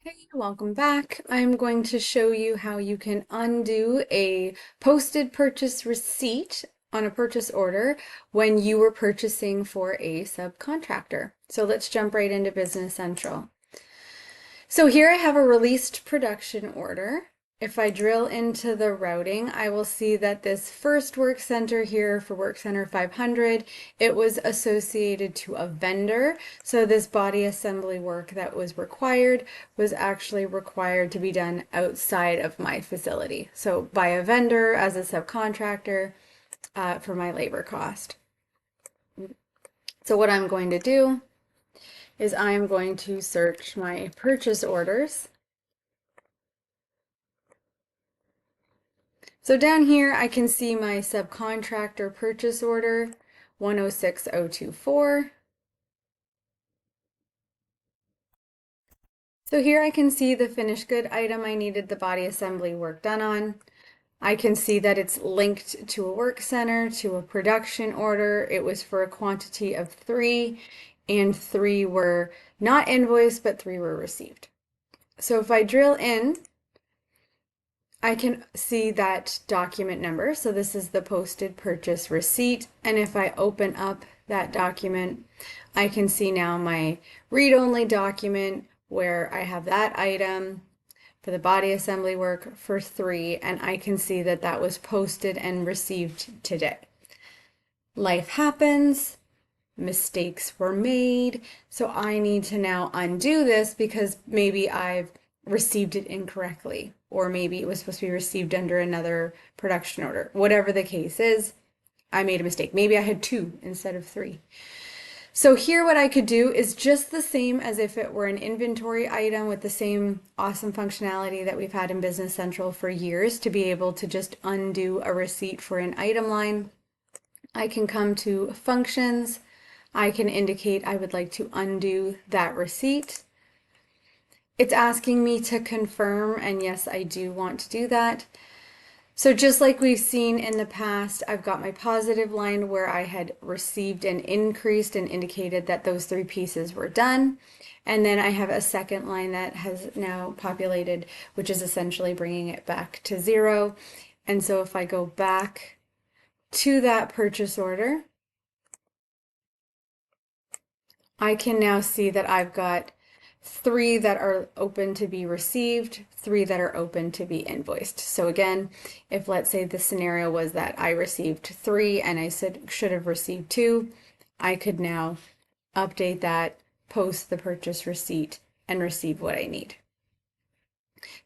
Hey, welcome back. I'm going to show you how you can undo a posted purchase receipt on a purchase order when you were purchasing for a subcontractor. So let's jump right into Business Central. So here I have a released production order. If I drill into the routing, I will see that this first work center here for work center 500, it was associated to a vendor. So this body assembly work that was required was actually required to be done outside of my facility. So by a vendor as a subcontractor for my labor cost. So what I'm going to do is I'm going to search my purchase orders. So down here I can see my subcontractor purchase order 106024. So here I can see the finished good item I needed the body assembly work done on. I can see that it's linked to a work center, to a production order. It was for a quantity of 3, and 3 were not invoiced, but 3 were received. So if I drill in, I can see that document number. So this is the posted purchase receipt. And if I open up that document, I can see now my read-only document where I have that item for the body assembly work for 3, and I can see that that was posted and received today. Life happens, mistakes were made, so I need to now undo this because maybe I've received it incorrectly, or maybe it was supposed to be received under another production order. Whatever the case is, I made a mistake. Maybe I had 2 instead of 3. So here what I could do is just the same as if it were an inventory item with the same awesome functionality that we've had in Business Central for years to be able to just undo a receipt for an item line. I can come to functions. I can indicate I would like to undo that receipt. It's asking me to confirm, and yes, I do want to do that. So just like we've seen in the past, I've got my positive line where I had received and increased and indicated that those 3 pieces were done. And then I have a second line that has now populated, which is essentially bringing it back to 0. And so if I go back to that purchase order, I can now see that I've got 3 that are open to be received, 3 that are open to be invoiced. So again, if let's say the scenario was that I received 3 and I should have received 2, I could now update that, post the purchase receipt, and receive what I need.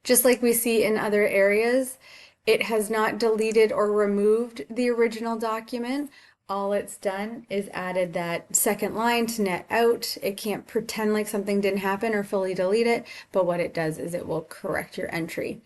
Just like we see in other areas, it has not deleted or removed the original document. All it's done is added that second line to net out. It can't pretend like something didn't happen or fully delete it, but what it does is it will correct your entry.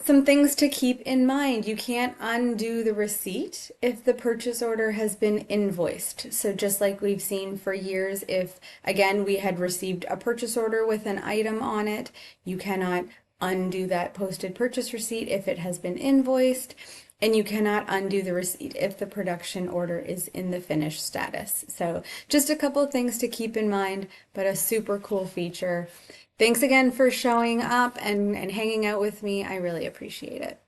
Some things to keep in mind. You can't undo the receipt if the purchase order has been invoiced. So just like we've seen for years, if again we had received a purchase order with an item on it, you cannot undo that posted purchase receipt if it has been invoiced, and you cannot undo the receipt if the production order is in the finished status. So just a couple of things to keep in mind, but a super cool feature. Thanks again for showing up and hanging out with me. I really appreciate it.